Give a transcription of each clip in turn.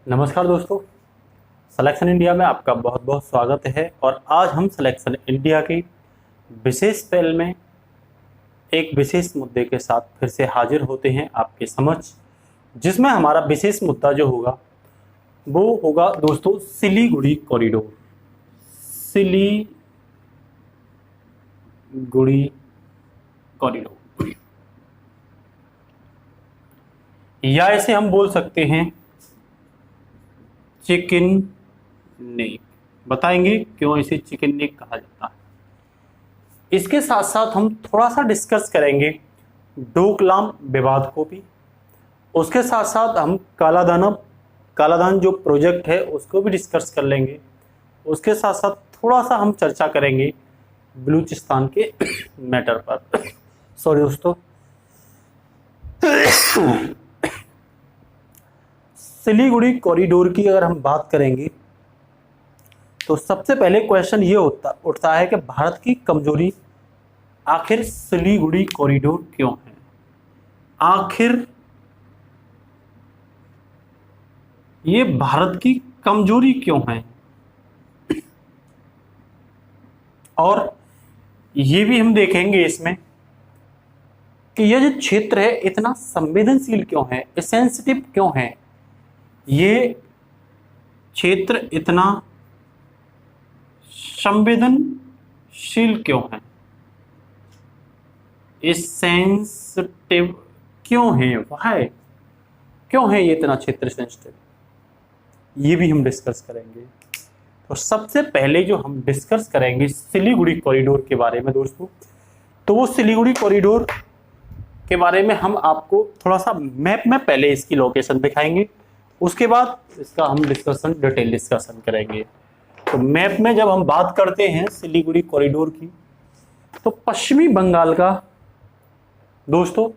नमस्कार दोस्तों, selection India में आपका बहुत बहुत स्वागत है। और आज हम सिलेक्शन इंडिया की विशेष पहल में एक विशेष मुद्दे के साथ फिर से हाजिर होते हैं आपके समक्ष, जिसमें हमारा विशेष मुद्दा जो होगा वो होगा दोस्तों सिलीगुड़ी कॉरिडोर। सिलीगुड़ी कॉरिडोर, या इसे हम बोल सकते हैं चिकन नेक। बताएंगे क्यों इसे चिकन नेक कहा जाता है। इसके साथ साथ हम थोड़ा सा डिस्कस करेंगे डोकलाम विवाद को भी। उसके साथ साथ हम कालादान जो प्रोजेक्ट है उसको भी डिस्कस कर लेंगे। उसके साथ साथ थोड़ा सा हम चर्चा करेंगे बलूचिस्तान के मैटर पर। सॉरी दोस्तों। सिलीगुड़ी कॉरिडोर की अगर हम बात करेंगे तो सबसे पहले क्वेश्चन ये उठता है कि भारत की कमजोरी आखिर सिलीगुड़ी कॉरिडोर क्यों है। आखिर ये भारत की कमजोरी क्यों है, और ये भी हम देखेंगे इसमें कि यह जो क्षेत्र है इतना संवेदनशील क्यों है, सेंसिटिव क्यों है। ये क्षेत्र इतना संवेदनशील क्यों है, सेंसिटिव क्यों है, वाह क्यों है ये इतना क्षेत्र सेंसिटिव, ये भी हम डिस्कस करेंगे। तो सबसे पहले जो हम डिस्कस करेंगे सिलीगुड़ी कॉरिडोर के बारे में दोस्तों, तो वो सिलीगुड़ी कॉरिडोर के बारे में हम आपको थोड़ा सा मैप में पहले इसकी लोकेशन दिखाएंगे, उसके बाद इसका हम डिटेल डिस्कशन करेंगे। तो मैप में जब हम बात करते हैं सिलीगुड़ी कॉरिडोर की, तो पश्चिमी बंगाल का दोस्तों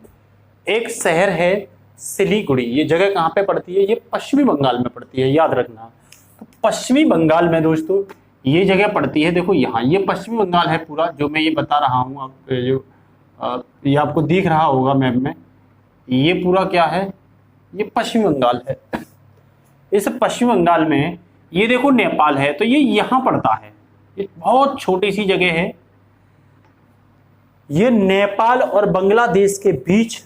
एक शहर है सिलीगुड़ी। ये जगह कहाँ पे पड़ती है, ये पश्चिमी बंगाल में पड़ती है, याद रखना। तो पश्चिमी बंगाल में दोस्तों ये जगह पड़ती है। देखो यहाँ ये पश्चिमी बंगाल है पूरा, जो मैं ये बता रहा हूँ आप, जो ये आपको दिख रहा होगा मैप में, ये पूरा क्या है, ये पश्चिमी बंगाल है। इस पश्चिम बंगाल में ये देखो नेपाल है, तो ये यहां पड़ता है। ये बहुत छोटी सी जगह है। ये नेपाल और बांग्लादेश के बीच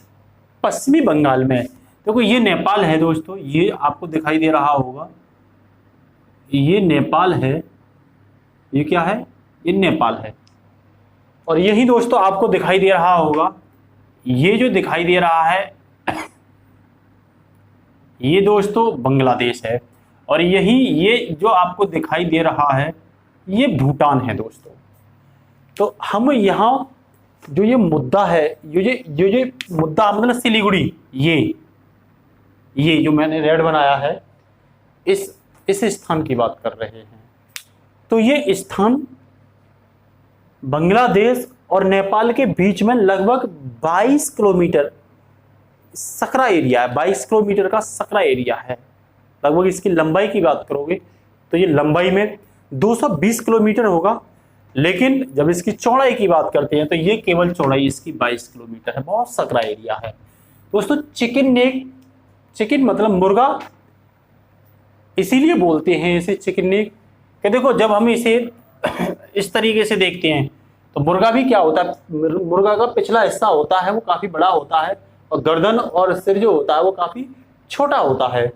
पश्चिमी बंगाल में, देखो ये नेपाल है दोस्तों, ये आपको दिखाई दे रहा होगा, ये नेपाल है। ये क्या है, ये नेपाल है। और यही दोस्तों आपको दिखाई दे रहा होगा, ये जो दिखाई दे रहा है ये दोस्तों बांग्लादेश है। और यही ये जो आपको दिखाई दे रहा है ये भूटान है दोस्तों। तो हम यहाँ जो ये मुद्दा है, ये मुद्दा मतलब सिलीगुड़ी, ये जो मैंने रेड बनाया है, इस स्थान की बात कर रहे हैं। तो ये स्थान बांग्लादेश और नेपाल के बीच में लगभग 22 किलोमीटर सकरा एरिया है। 22 किलोमीटर का सकरा एरिया है। लगभग इसकी लंबाई की बात करोगे तो ये लंबाई में 220 किलोमीटर होगा, लेकिन जब इसकी चौड़ाई की बात करते हैं तो ये केवल चौड़ाई इसकी 22 किलोमीटर है। बहुत सकरा एरिया है दोस्तों। चिकन नेक, चिकन मतलब मुर्गा, इसीलिए बोलते हैं इसे चिकन नेक कि देखो जब हम इसे इस तरीके से देखते हैं तो मुर्गा भी क्या होता है, मुर्गा का पिछला हिस्सा होता है वो काफी बड़ा होता है, और गर्दन और सिर जो होता है वो काफी छोटा होता है।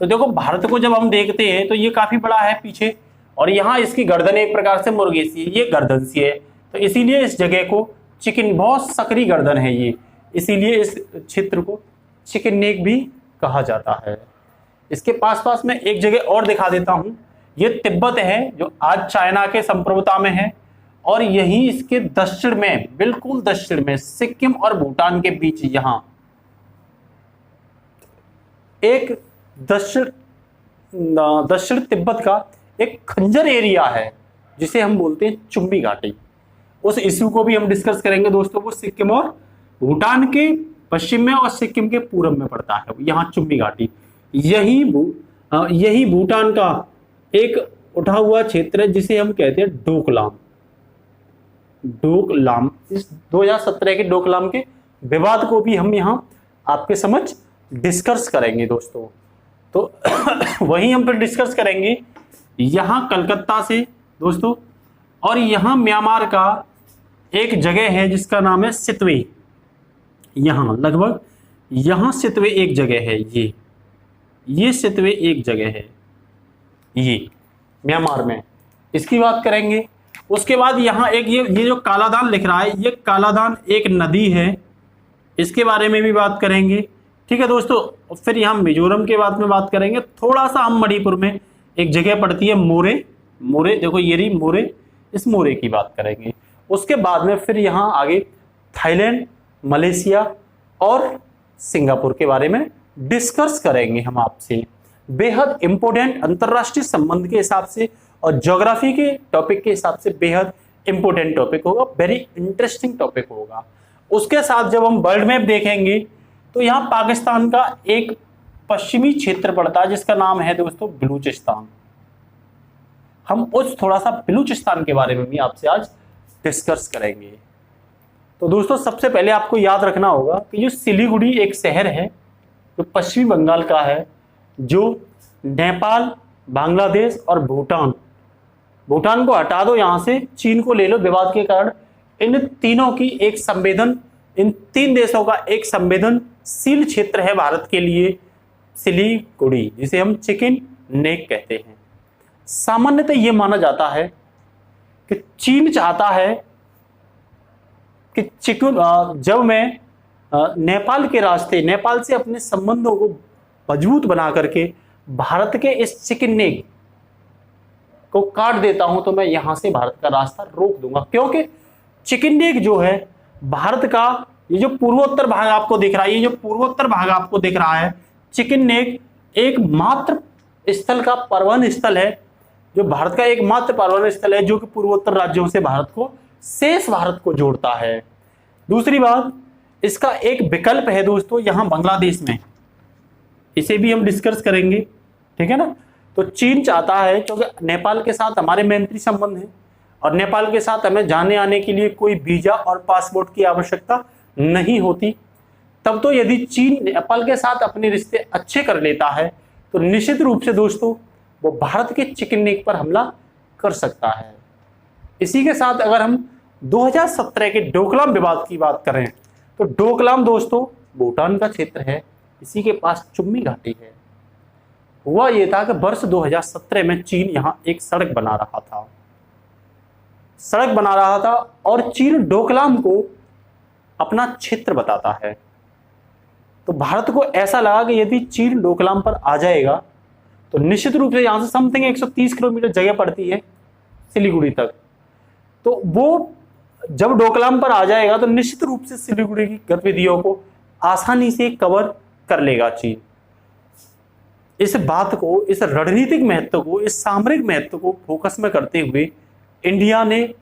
तो देखो भारत को जब हम देखते हैं तो ये काफी बड़ा है पीछे, और यहाँ इसकी गर्दन एक प्रकार से मुर्गे सी है, ये गर्दन सी है। तो इसीलिए इस जगह को चिकन, बहुत सकरी गर्दन है ये, इसीलिए इस क्षेत्र को चिकन नेक भी कहा जाता है। इसके पास पास में एक जगह और दिखा देता हूँ, ये तिब्बत है जो आज चाइना के संप्रभुता में है, और यही इसके दक्षिण में, बिल्कुल दक्षिण में सिक्किम और भूटान के बीच यहाँ एक दक्षिण तिब्बत का एक खंजर एरिया है जिसे हम बोलते हैं चुम्बी घाटी। उस इश्यू को भी हम डिस्कस करेंगे दोस्तों। वो सिक्किम और भूटान के पश्चिम में और सिक्किम के पूर्व में पड़ता है यहाँ चुम्बी घाटी। यही भूटान का एक उठा हुआ क्षेत्र है जिसे हम कहते हैं डोकलाम। इस 2017 के डोकलाम के विवाद को भी हम यहाँ आपके समझ डिस्कस करेंगे दोस्तों। तो वही हम फिर डिस्कस करेंगे यहाँ कलकत्ता से दोस्तों, और यहाँ म्यांमार का एक जगह है जिसका नाम है सितवे। यहाँ लगभग यहाँ सितवे एक जगह है, ये सितवे एक जगह है, ये म्यांमार में, इसकी बात करेंगे। उसके बाद यहाँ एक ये जो कालादान लिख रहा है, ये कालादान एक नदी है, इसके बारे में भी बात करेंगे। ठीक है दोस्तों, फिर यहाँ मिजोरम के बाद में बात करेंगे। थोड़ा सा हम मणिपुर में एक जगह पड़ती है मोरे, मोरे देखो ये रही मोरे, इस मोरे की बात करेंगे। उसके बाद में फिर यहाँ आगे थाईलैंड, मलेशिया और सिंगापुर के बारे में डिस्कस करेंगे हम आपसे। बेहद इंपॉर्टेंट अंतरराष्ट्रीय संबंध के हिसाब से और ज्योग्राफी के टॉपिक के हिसाब से बेहद इंपॉर्टेंट टॉपिक होगा, वेरी इंटरेस्टिंग टॉपिक होगा। उसके साथ जब हम वर्ल्ड मैप देखेंगे तो यहाँ पाकिस्तान का एक पश्चिमी क्षेत्र पड़ता है जिसका नाम है दोस्तों बलूचिस्तान। हम उस थोड़ा सा बलूचिस्तान के बारे में भी आपसे आज डिस्कस करेंगे। तो दोस्तों सबसे पहले आपको याद रखना होगा कि जो सिलीगुड़ी एक शहर है जो पश्चिमी बंगाल का है, जो नेपाल, बांग्लादेश और भूटान, भूटान को हटा दो यहाँ से, चीन को ले लो विवाद के कारण, इन तीनों की एक संवेदन, इन तीन देशों का एक संवेदनशील क्षेत्र है भारत के लिए सिलीगुड़ी, जिसे हम चिकन नेक कहते हैं। सामान्यतः यह माना जाता है कि चीन चाहता है कि जब मैं नेपाल के रास्ते, नेपाल से अपने संबंधों को मजबूत बना करके भारत के इस चिकन नेक को काट देता हूं तो मैं यहां से भारत का रास्ता रोक दूंगा, क्योंकि चिकन नेक जो है भारत का, ये जो पूर्वोत्तर भाग आपको दिख रहा है, ये जो पूर्वोत्तर भाग आपको दिख रहा है, चिकन नेक एकमात्र स्थल का परिवहन स्थल है, जो भारत का एकमात्र परिवहन स्थल है जो कि पूर्वोत्तर राज्यों से भारत को, शेष भारत को जोड़ता है। दूसरी बात, इसका एक विकल्प है दोस्तों यहाँ बांग्लादेश में, इसे भी हम डिस्कस करेंगे। ठीक है ना। तो चीन चाहता है, क्योंकि नेपाल के साथ हमारे मैत्री संबंध है और नेपाल के साथ हमें जाने आने के लिए कोई वीजा और पासपोर्ट की आवश्यकता नहीं होती, तब तो यदि चीन नेपाल के साथ अपने रिश्ते अच्छे कर लेता है तो निश्चित रूप से दोस्तों वो भारत के चिकन नेक पर हमला कर सकता है। इसी के साथ अगर हम 2017 के डोकलाम विवाद की बात करें तो डोकलाम दोस्तों भूटान का क्षेत्र है, इसी के पास चुम्मी घाटी है। हुआ यह था कि वर्ष 2017 में चीन यहां एक सड़क बना रहा था और चीन डोकलाम को अपना क्षेत्र बताता है। तो भारत को ऐसा लगा कि यदि चीन डोकलाम पर आ जाएगा तो निश्चित रूप से यहां से समथिंग 130 किलोमीटर जगह पड़ती है सिलीगुड़ी तक, तो वो जब डोकलाम पर आ जाएगा तो निश्चित रूप से सिलीगुड़ी की गतिविधियों को आसानी से कवर कर लेगा चीन। इस बात को, इस रणनीतिक महत्व को, इस सामरिक महत्व को फोकस में करते हुए इंडिया ने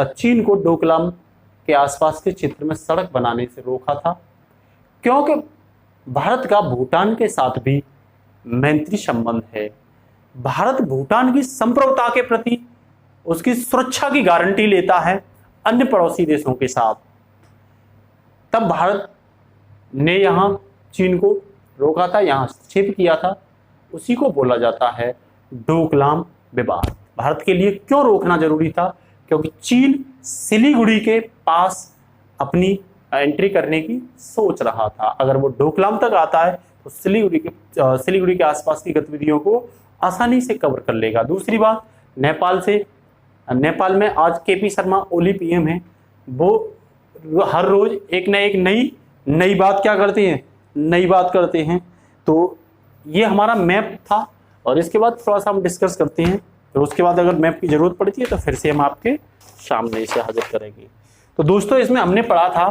चीन को डोकलाम के आसपास के क्षेत्र में सड़क बनाने से रोका था, क्योंकि भारत का भूटान के साथ भी मैत्री संबंध है। भारत भूटान की संप्रभुता के प्रति उसकी सुरक्षा की गारंटी लेता है अन्य पड़ोसी देशों के साथ। तब भारत ने यहां चीन को रोका था, यहां हस्तक्षेप किया था, उसी को बोला जाता है डोकलाम विवाद। भारत के लिए क्यों रोकना जरूरी था? क्योंकि चीन सिलीगुड़ी के पास अपनी एंट्री करने की सोच रहा था। अगर वो डोकलाम तक आता है तो सिलीगुड़ी के आसपास की गतिविधियों को आसानी से कवर कर लेगा। दूसरी बात, नेपाल में आज केपी शर्मा ओली पीएम है, वो हर रोज एक न एक नई बात क्या करते हैं, नई बात करते हैं। तो ये हमारा मैप था और इसके बाद थोड़ा सा हम डिस्कस करते हैं, तो उसके बाद अगर मैप की जरूरत पड़ती है तो फिर से हम आपके सामने इसे हाजिर करेंगे। तो दोस्तों इसमें हमने पढ़ा था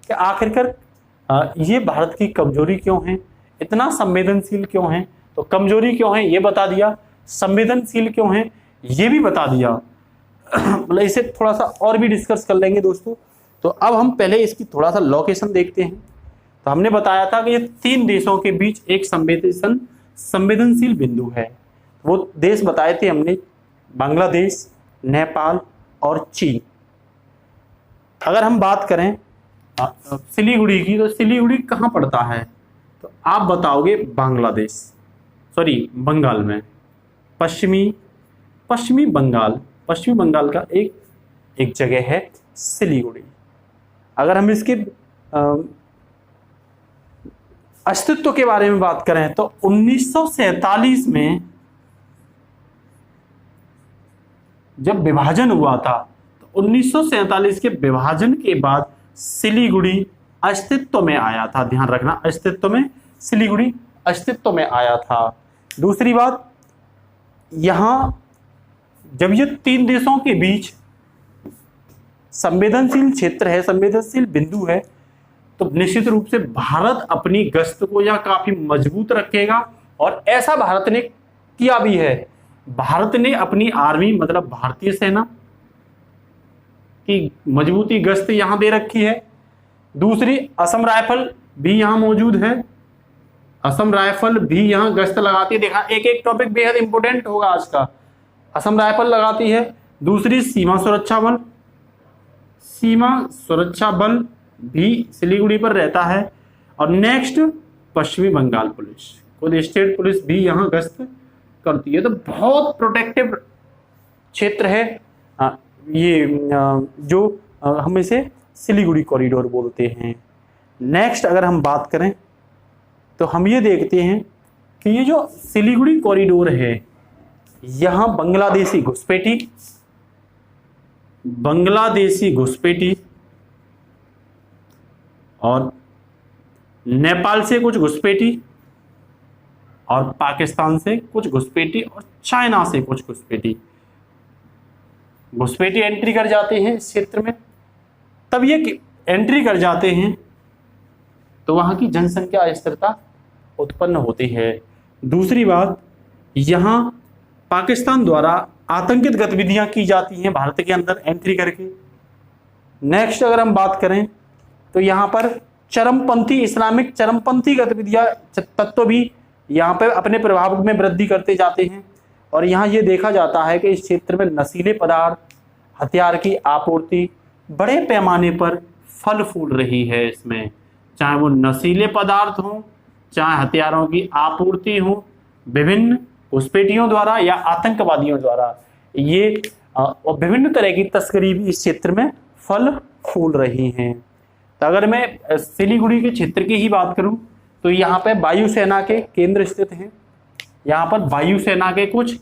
कि आखिरकार ये भारत की कमजोरी क्यों है, इतना संवेदनशील क्यों है। तो कमजोरी क्यों है ये बता दिया, संवेदनशील क्यों है ये भी बता दिया। मतलब इसे थोड़ा सा और भी डिस्कस कर लेंगे दोस्तों। तो अब हम पहले इसकी थोड़ा सा लोकेशन देखते हैं। तो हमने बताया था कि ये तीन देशों के बीच एक संवेदनशील बिंदु है। वो देश बताए थे हमने, बांग्लादेश, नेपाल और चीन। अगर हम बात करें सिलीगुड़ी की, तो सिलीगुड़ी कहाँ पड़ता है? तो आप बताओगे बांग्लादेश, सॉरी बंगाल में, पश्चिमी बंगाल का एक जगह है सिलीगुड़ी। अगर हम इसके अस्तित्व के बारे में बात करें तो 1947 में जब विभाजन हुआ था, तो 1947 के विभाजन के बाद सिलीगुड़ी अस्तित्व में आया था। ध्यान रखना, सिलीगुड़ी अस्तित्व में आया था। दूसरी बात, यहां जब ये तीन देशों के बीच संवेदनशील क्षेत्र है, संवेदनशील बिंदु है, तो निश्चित रूप से भारत अपनी गश्त को यह काफी मजबूत रखेगा, और ऐसा भारत ने किया भी है। भारत ने अपनी आर्मी, मतलब भारतीय सेना की मजबूती गश्त यहां दे रखी है। दूसरी, असम राइफल भी यहां मौजूद है, असम राइफल भी यहां गश्त लगाती है। देखा, एक एक टॉपिक बेहद इंपॉर्टेंट होगा आज का। असम राइफल लगाती है। दूसरी, सीमा सुरक्षा बल भी सिलीगुड़ी पर रहता है। और नेक्स्ट, पश्चिमी बंगाल पुलिस, खुद स्टेट पुलिस भी यहां गश्त करती है। तो बहुत प्रोटेक्टिव क्षेत्र है ये, जो हम इसे सिलीगुड़ी कॉरिडोर बोलते हैं। नेक्स्ट अगर हम बात करें तो हम ये देखते हैं कि ये जो सिलीगुड़ी कॉरिडोर है, यहां बांग्लादेशी घुसपैठी और नेपाल से कुछ घुसपैठी और पाकिस्तान से कुछ घुसपैठी और चाइना से कुछ घुसपैठी एंट्री कर जाते हैं इस क्षेत्र में। तब ये एंट्री कर जाते हैं तो वहां की जनसंख्या स्थिरता उत्पन्न होती है। दूसरी बात, यहां पाकिस्तान द्वारा आतंकित गतिविधियां की जाती हैं भारत के अंदर एंट्री करके। नेक्स्ट अगर हम बात करें तो यहां पर इस्लामिक चरमपंथी गतिविधियां, तत्व भी यहां पर अपने प्रभाव में वृद्धि करते जाते हैं। और यहां ये देखा जाता है कि इस क्षेत्र में नशीले पदार्थ, हथियार की आपूर्ति बड़े पैमाने पर फल फूल रही है इसमें, चाहे वो नशीले पदार्थ हो, चाहे हथियारों की आपूर्ति हो, विभिन्न घुसपैठियों द्वारा या आतंकवादियों द्वारा, ये विभिन्न तरह की तस्करी भी इस क्षेत्र में फल फूल रही हैं। तो अगर मैं सिलीगुड़ी के क्षेत्र की ही बात करूं तो यहाँ पे वायुसेना के केंद्र स्थित हैं। यहाँ पर वायुसेना के कुछ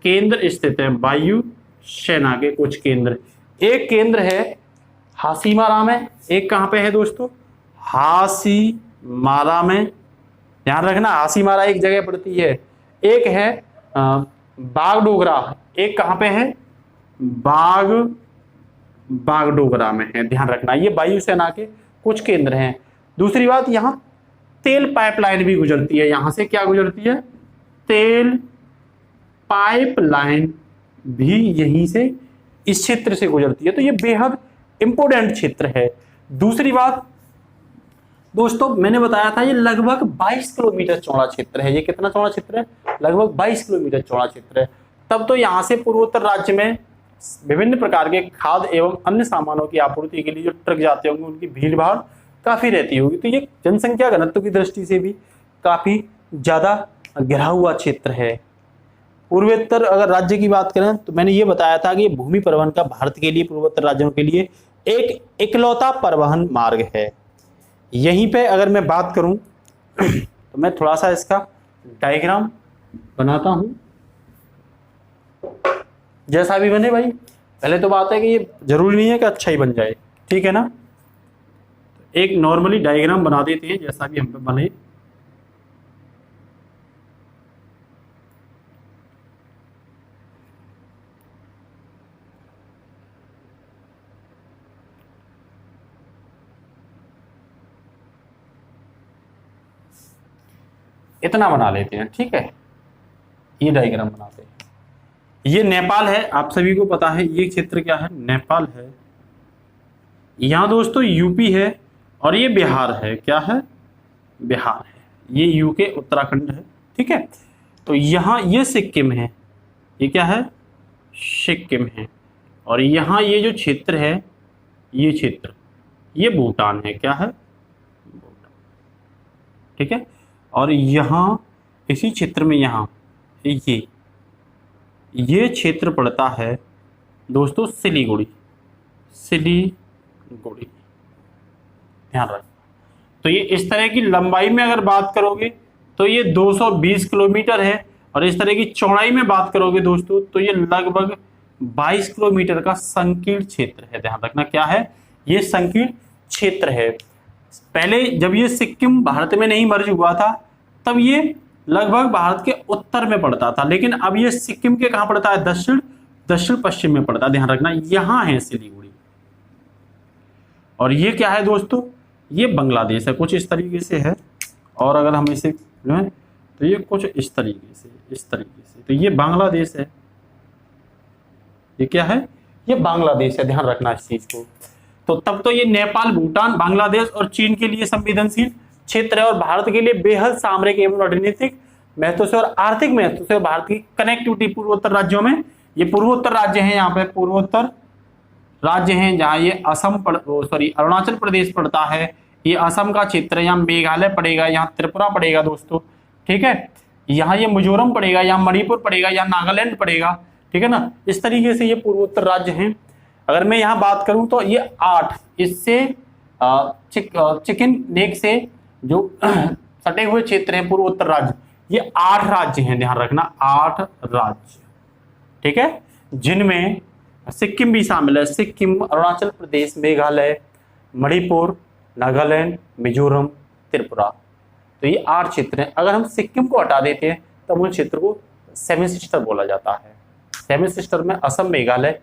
केंद्र स्थित हैं, वायुसेना के कुछ केंद्र। एक केंद्र है हासीमारा में, एक कहाँ पे है दोस्तों, हासीमारा में, ध्यान रखना, हासीमारा एक जगह पड़ती है। एक है बागडोगरा, एक कहाँ पे है, बागडोगरा में है, ध्यान रखना। ये वायुसेना के कुछ केंद्र हैं। दूसरी बात, यहाँ तेल पाइपलाइन भी गुजरती है। यहां से क्या गुजरती है, तेल पाइपलाइन भी यहीं से, इस क्षेत्र से गुजरती है। तो ये बेहद इंपॉर्टेंट क्षेत्र है। दूसरी बात दोस्तों, मैंने बताया था ये लगभग 22 किलोमीटर चौड़ा क्षेत्र है। ये कितना चौड़ा क्षेत्र है, लगभग 22 किलोमीटर चौड़ा क्षेत्र है। तब तो यहाँ से पूर्वोत्तर राज्य में विभिन्न प्रकार के खाद्य एवं अन्य सामानों की आपूर्ति के लिए जो ट्रक जाते होंगे, उनकी भीड़ भाड़ काफी रहती होगी। तो ये जनसंख्या घनत्व की दृष्टि से भी काफी ज्यादा घिरा हुआ क्षेत्र है। पूर्वोत्तर अगर राज्य की बात करें तो मैंने ये बताया था कि भूमि परिवहन का भारत के लिए, पूर्वोत्तर राज्यों के लिए एक इकलौता परिवहन मार्ग है। यहीं पे अगर मैं बात करूं तो मैं थोड़ा सा इसका डायग्राम बनाता हूं, जैसा भी बने भाई। पहले तो बात है कि ये जरूरी नहीं है कि अच्छा ही बन जाए, ठीक है ना। एक नॉर्मली डायग्राम बना देते हैं जैसा भी हम पे बने। इतना बना लेते हैं, ठीक है। ये डायग्राम बनाते हैं। ये नेपाल है, आप सभी को पता है। ये क्षेत्र क्या है, नेपाल है। यहां दोस्तों यूपी है और ये बिहार है। क्या है, बिहार है। ये यूके उत्तराखंड है, ठीक है। तो यहाँ ये सिक्किम है। ये क्या है, सिक्किम है। और यहाँ ये जो क्षेत्र है, ये क्षेत्र, ये भूटान है। क्या है, भूटान, ठीक है। और यहाँ इसी क्षेत्र में यहाँ ये क्षेत्र पड़ता है दोस्तों सिलीगुड़ी, सिलीगुड़ी, ध्यान रखना। तो ये इस तरह की लंबाई में अगर बात करोगे तो ये 220 किलोमीटर है, और इस तरह की चौड़ाई में बात करोगे दोस्तों तो ये लगभग 22 किलोमीटर का संकीर्ण क्षेत्र है। ध्यान रखना क्या है, ये संकीर्ण क्षेत्र है। पहले जब ये सिक्किम भारत में नहीं मर्ज हुआ था तब ये लगभग भारत के उत्तर में पड़ता था, लेकिन अब ये सिक्किम के कहां पड़ता है, दक्षिण पश्चिम में पड़ता है। ध्यान रखना यहां है सिलीगुड़ी। और ये क्या है दोस्तों, ये बांग्लादेश है, कुछ इस तरीके से है। और अगर हम इसे तो ये कुछ इस तरीके से, तो ये बांग्लादेश है। ये क्या है, ये बांग्लादेश है। ध्यान रखना इस चीज को। तो तब तो ये नेपाल, भूटान, बांग्लादेश और चीन के लिए संवेदनशील क्षेत्र है, और भारत के लिए बेहद सामरिक एवं रणनीतिक महत्व से और आर्थिक महत्व से भारत की कनेक्टिविटी पूर्वोत्तर राज्यों में, ये पूर्वोत्तर राज्य हैं, यहाँ पे पूर्वोत्तर राज्य हैं जहाँ ये अरुणाचल प्रदेश पड़ता है, ये असम का क्षेत्र है, यहाँ मेघालय पड़ेगा, यहाँ त्रिपुरा पड़ेगा दोस्तों, ठीक है, यहाँ ये मिजोरम पड़ेगा, यहाँ मणिपुर पड़ेगा, यहाँ नागालैंड पड़ेगा, ठीक है ना। इस तरीके से ये पूर्वोत्तर राज्य हैं। अगर मैं यहाँ बात करूं तो ये 8, इससे चिकन नेक से जो सटे हुए क्षेत्र हैं पूर्वोत्तर राज्य, ये 8 राज्य हैं। ध्यान रखना 8 राज्य, ठीक है, जिनमें सिक्किम भी शामिल है। सिक्किम, अरुणाचल प्रदेश, मेघालय, मणिपुर, नागालैंड, मिजोरम, त्रिपुरा, तो ये 8 क्षेत्र हैं। अगर हम सिक्किम को हटा देते हैं तब उन क्षेत्र को 7 सिस्टर बोला जाता है। 7 सिस्टर में असम, मेघालय,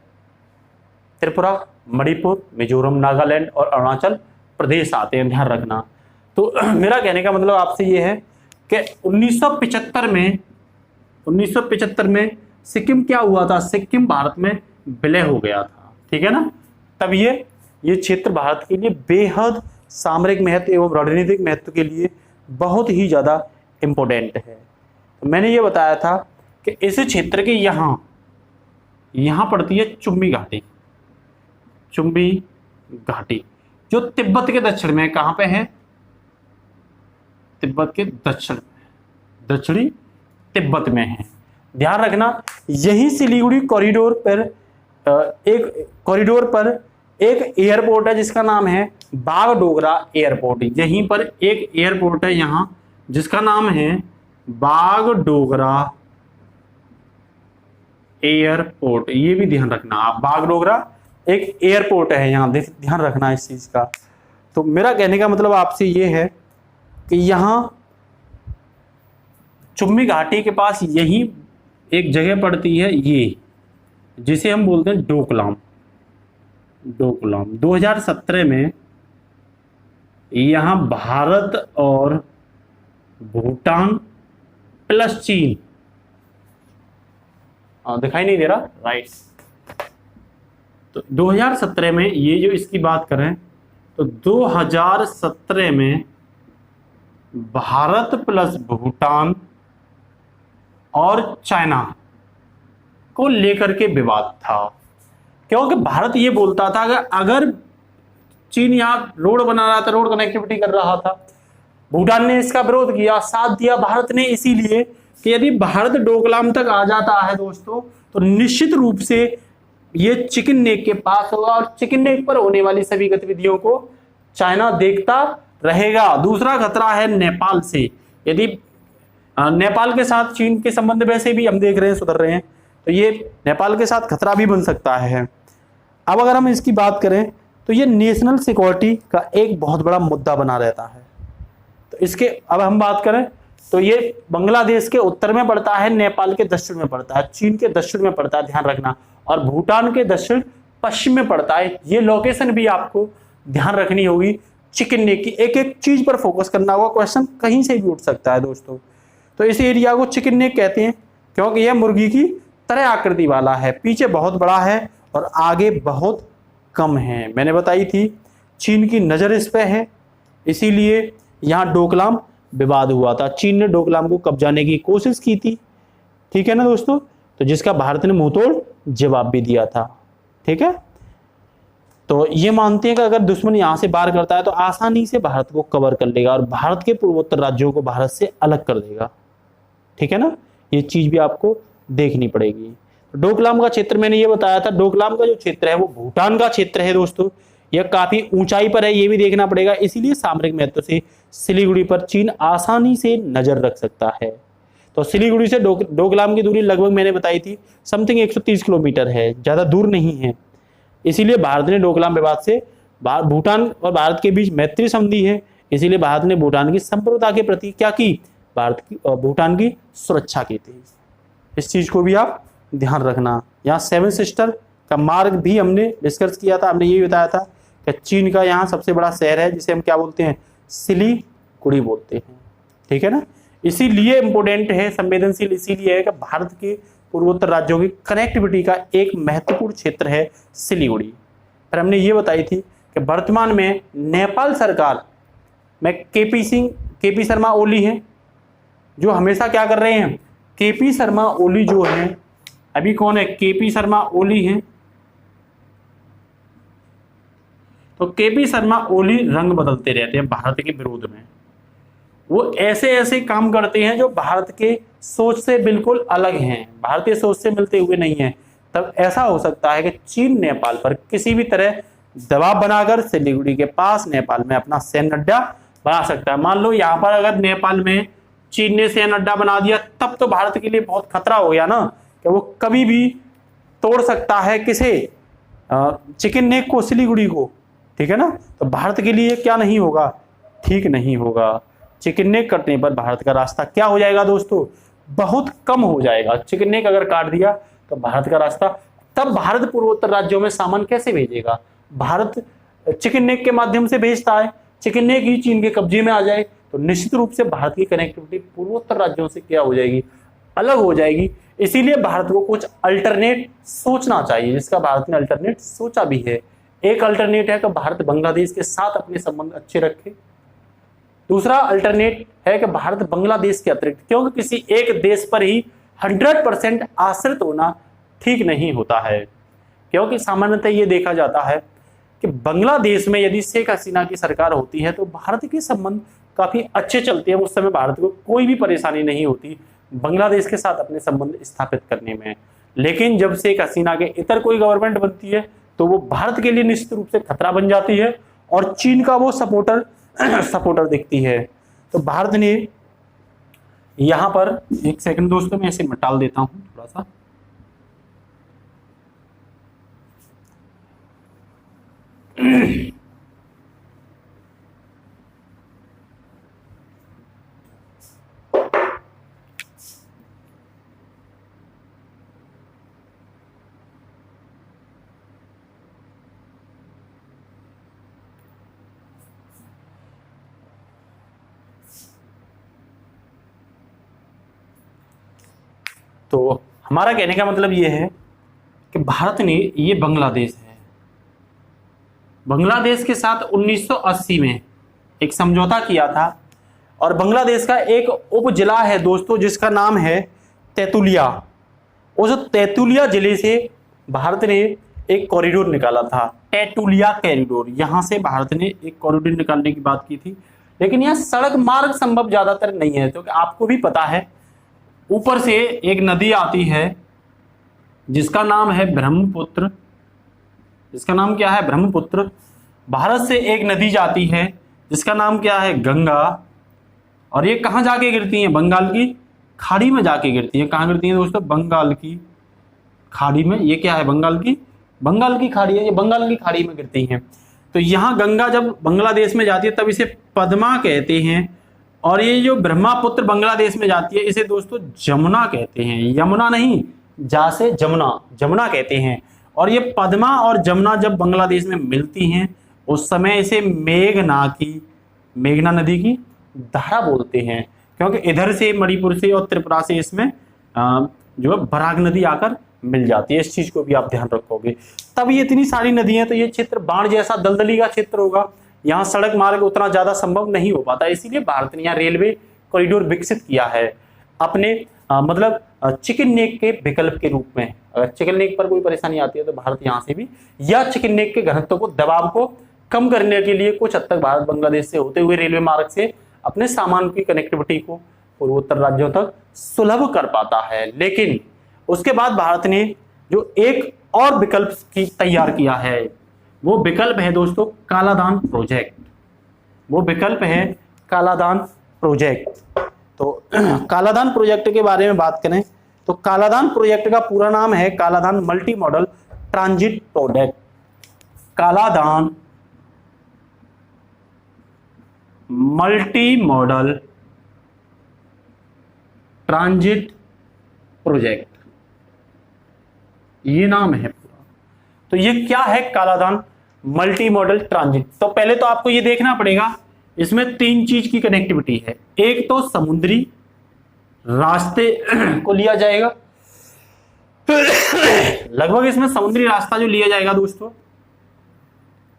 त्रिपुरा, मणिपुर, मिजोरम, नागालैंड और अरुणाचल प्रदेश आते हैं। ध्यान रखना। तो मेरा कहने का मतलब आपसे ये है कि 1975 में सिक्किम क्या हुआ था, सिक्किम भारत में विलय हो गया था, ठीक है ना। तब ये क्षेत्र भारत के लिए बेहद सामरिक महत्व एवं रणनीतिक महत्व के लिए बहुत ही ज्यादा इंपॉर्टेंट है। तो मैंने ये बताया था कि इस क्षेत्र के यहाँ पड़ती है चुम्बी घाटी, जो तिब्बत के दक्षिण में, कहां पे है, तिब्बत के दक्षिणी तिब्बत में है। ध्यान रखना यही सिलीगुड़ी कॉरिडोर पर एक एयरपोर्ट है जिसका नाम है बागडोगरा एयरपोर्ट। यहीं पर एक एयरपोर्ट है यहाँ जिसका नाम है बागडोगरा एयरपोर्ट। ये भी ध्यान रखना आप, बागडोगरा एक एयरपोर्ट है यहाँ, ध्यान रखना इस चीज का। तो मेरा कहने का मतलब आपसे ये है कि यहाँ चुम्बी घाटी के पास यही एक जगह पड़ती है, ये जिसे हम बोलते हैं डोकलाम। 2017 में यहाँ भारत और भूटान प्लस चीन, दिखाई नहीं दे रहा, राइट। तो 2017 में ये जो इसकी बात करें तो 2017 में भारत प्लस भूटान और चाइना को लेकर के विवाद था, क्योंकि भारत ये बोलता था कि अगर चीन यहाँ रोड बना रहा था, रोड कनेक्टिविटी कर रहा था, भूटान ने इसका विरोध किया, साथ दिया भारत ने, इसीलिए कि यदि भारत डोकलाम तक आ जाता है दोस्तों तो निश्चित रूप से ये चिकन नेक के पास होगा और चिकन नेक पर होने वाली सभी गतिविधियों को चाइना देखता रहेगा। दूसरा खतरा है नेपाल से। यदि नेपाल के साथ चीन के संबंध वैसे भी हम देख रहे हैं सुधर रहे हैं, तो ये नेपाल के साथ खतरा भी बन सकता है। अब अगर हम इसकी बात करें तो ये नेशनल सिक्योरिटी का एक बहुत बड़ा मुद्दा बना रहता है। तो इसके अब हम बात करें तो ये बांग्लादेश के उत्तर में पड़ता है, नेपाल के दक्षिण में पड़ता है, चीन के दक्षिण में पड़ता है, ध्यान रखना, और भूटान के दक्षिण पश्चिम में पड़ता है। ये लोकेशन भी आपको ध्यान रखनी होगी। चिकन नेक की एक एक चीज पर फोकस करना होगा, क्वेश्चन कहीं से भी उठ सकता है दोस्तों। तो इस एरिया को चिकन नेक कहते हैं क्योंकि यह मुर्गी की तरह आकृति वाला है, पीछे बहुत बड़ा है और आगे बहुत कम है। मैंने बताई थी चीन की नजर इस पे है, इसीलिए यहाँ डोकलाम विवाद हुआ था। चीन ने डोकलाम को कब्जाने की कोशिश की थी, ठीक है ना दोस्तों, तो जिसका भारत ने मुंहतोड़ जवाब भी दिया था, ठीक है। तो ये मानते हैं कि अगर दुश्मन यहाँ से वार करता है तो आसानी से भारत को कवर कर लेगा और भारत के पूर्वोत्तर राज्यों को भारत से अलग कर देगा। ठीक है ना, ये चीज भी आपको देखनी पड़ेगी। डोकलाम का क्षेत्र मैंने ये बताया था, डोकलाम का जो क्षेत्र है वो भूटान का क्षेत्र है दोस्तों, यह काफी ऊंचाई पर है, ये भी देखना पड़ेगा। इसीलिए सामरिक महत्व से सिलीगुड़ी पर चीन आसानी से नजर रख सकता है। तो सिलीगुड़ी से डोकलाम की दूरी लगभग मैंने बताई थी समथिंग 130 किलोमीटर है, ज्यादा दूर नहीं है। इसीलिए भारत ने डोकलाम विवाद से भूटान और भारत के बीच मैत्री संधि है, इसीलिए भारत ने भूटान की संप्रभुता के प्रति क्या की, भारत की और भूटान की सुरक्षा की थी। इस चीज को भी आप ध्यान रखना। यहाँ सेवन सिस्टर का मार्ग भी हमने डिस्कस किया था, हमने ये बताया था कि चीन का यहाँ सबसे बड़ा शहर है जिसे हम क्या बोलते हैं, सिलीगुड़ी बोलते हैं। ठीक है ना, इसीलिए इंपोर्टेंट है, संवेदनशील इसीलिए है कि भारत के पूर्वोत्तर राज्यों की कनेक्टिविटी का एक महत्वपूर्ण क्षेत्र है सिलीगुड़ी। फिर हमने ये बताई थी कि वर्तमान में नेपाल सरकार में केपी शर्मा ओली हैं, जो हमेशा क्या कर रहे हैं, केपी शर्मा ओली जो हैं, अभी कौन है, केपी शर्मा ओली हैं। तो केपी शर्मा ओली रंग बदलते रहते हैं भारत के विरोध में। वो ऐसे ऐसे काम करते हैं जो भारत के सोच से बिल्कुल अलग हैं, भारतीय सोच से मिलते हुए नहीं हैं। तब ऐसा हो सकता है कि चीन नेपाल पर किसी भी तरह दबाव बनाकर सिलीगुड़ी के पास नेपाल में अपना सैन्य अड्डा बना सकता है। मान लो यहाँ पर अगर नेपाल में चीन ने सैन्य अड्डा बना दिया, तब तो भारत के लिए बहुत खतरा हो गया ना, कि वो कभी भी तोड़ सकता है किसे, चिकन नेक को, सिलीगुड़ी को। ठीक है ना, तो भारत के लिए क्या नहीं होगा, ठीक नहीं होगा। चिकन नेक कटने पर भारत का रास्ता क्या हो जाएगा दोस्तों, बहुत कम हो जाएगा। चिकन नेक अगर काट दिया तो भारत का रास्ता, तब भारत पूर्वोत्तर राज्यों में सामान कैसे भेजेगा, भारत चिकन नेक के माध्यम से भेजता है, चिकन नेक ही चीन के कब्जे में आ जाए तो निश्चित रूप से भारत की कनेक्टिविटी पूर्वोत्तर राज्यों से क्या हो जाएगी, अलग हो जाएगी। इसीलिए भारत को कुछ अल्टरनेट सोचना चाहिए, जिसका भारत ने अल्टरनेट सोचा भी है। एक अल्टरनेट है कि भारत बांग्लादेश के साथ अपने संबंध अच्छे रखे, दूसरा अल्टरनेट है कि भारत बांग्लादेश के अतिरिक्त, क्योंकि किसी एक देश पर ही 100% आश्रित होना ठीक नहीं होता है। क्योंकि सामान्यतः ये देखा जाता है कि बांग्लादेश में यदि शेख हसीना की सरकार होती है तो भारत के संबंध काफी अच्छे चलते हैं, उस समय भारत को कोई भी परेशानी नहीं होती बांग्लादेश के साथ अपने संबंध स्थापित करने में। लेकिन जब शेख हसीना के इतर कोई गवर्नमेंट बनती है तो वो भारत के लिए निश्चित रूप से खतरा बन जाती है और चीन का वो सपोर्टर दिखती है। तो भारत ने यहां पर, एक सेकंड दोस्तों मैं इसे मिटा देता हूं थोड़ा सा, तो हमारा कहने का मतलब ये है कि भारत ने, ये बांग्लादेश है, बांग्लादेश के साथ 1980 में एक समझौता किया था और बांग्लादेश का एक उप जिला है दोस्तों जिसका नाम है तेतुलिया। उस तेतुलिया जिले से भारत ने एक कॉरिडोर निकाला था, तेतुलिया कॉरिडोर। यहां से भारत ने एक कॉरिडोर निकालने की बात की थी, लेकिन यह सड़क मार्ग संभव ज्यादातर नहीं है, क्योंकि आपको भी पता है ऊपर से एक नदी आती है जिसका नाम है ब्रह्मपुत्र, जिसका नाम क्या है, ब्रह्मपुत्र। भारत से एक नदी जाती है जिसका नाम क्या है, गंगा, और ये कहाँ जाके गिरती हैं, बंगाल की खाड़ी में जाके गिरती है। कहाँ गिरती हैं दोस्तों, बंगाल की खाड़ी में। ये क्या है, बंगाल की खाड़ी है, ये बंगाल की खाड़ी में गिरती हैं। तो यहाँ गंगा जब बांग्लादेश में जाती है तब इसे पद्मा कहते हैं, और ये जो ब्रह्मपुत्र बांग्लादेश में जाती है इसे दोस्तों जमुना कहते हैं, यमुना नहीं, जा से जमुना कहते हैं। और ये पद्मा और जमुना जब बांग्लादेश में मिलती हैं उस समय इसे मेघना नदी की धारा बोलते हैं, क्योंकि इधर से मणिपुर से और त्रिपुरा से इसमें जो है बराक नदी आकर मिल जाती है। इस चीज को भी आप ध्यान रखोगे। तब ये इतनी सारी नदियां, तो ये क्षेत्र बाढ़ जैसा दलदली का क्षेत्र होगा, यहाँ सड़क मार्ग उतना ज्यादा संभव नहीं हो पाता। इसीलिए भारत ने यहाँ रेलवे कॉरिडोर विकसित किया है अपने मतलब चिकन नेक के विकल्प के रूप में। अगर चिकन नेक पर कोई परेशानी आती है तो भारत यहाँ से भी, या चिकन नेक के घनत्व को, दबाव को कम करने के लिए कुछ हद तक भारत बांग्लादेश से होते हुए रेलवे मार्ग से अपने सामान की कनेक्टिविटी को पूर्वोत्तर राज्यों तक सुलभ कर पाता है। लेकिन उसके बाद भारत ने जो एक और विकल्प की तैयार किया है, वो विकल्प है दोस्तों कालादान प्रोजेक्ट। वो विकल्प है कालादान प्रोजेक्ट। तो कालादान प्रोजेक्ट के बारे में बात करें तो कालादान प्रोजेक्ट का पूरा नाम है Kaladan multi modal transit project. Kaladan multi modal transit project, ये नाम है पूरा। तो ये क्या है कालादान मल्टी मॉडल ट्रांजिट? तो पहले तो आपको ये देखना पड़ेगा, इसमें तीन चीज की कनेक्टिविटी है। एक तो समुद्री रास्ते को लिया जाएगा, लगभग इसमें समुद्री रास्ता जो लिया जाएगा दोस्तों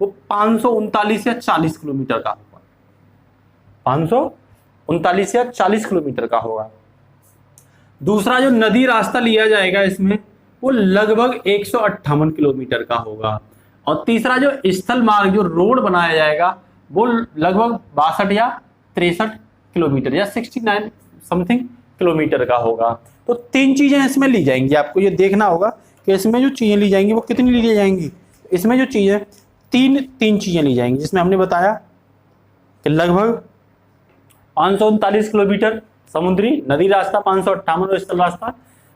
वो 539 या 40 किलोमीटर का होगा। 539 या 40 किलोमीटर का होगा। दूसरा जो नदी रास्ता लिया जाएगा इसमें वो लगभग 158 किलोमीटर का होगा। और तीसरा जो स्थल मार्ग, जो रोड बनाया जाएगा, वो लगभग 62 या 63 किलोमीटर या 69 समथिंग किलोमीटर का होगा। तो तीन चीजें इसमें ली जाएंगी। आपको ये देखना होगा कि इसमें जो चीजें ली जाएंगी वो कितनी ली जाएंगी। इसमें जो चीजें तीन चीजें ली जाएंगी, जिसमें हमने बताया कि लगभग 539 किलोमीटर समुद्री, नदी रास्ता 558 और स्थल रास्ता।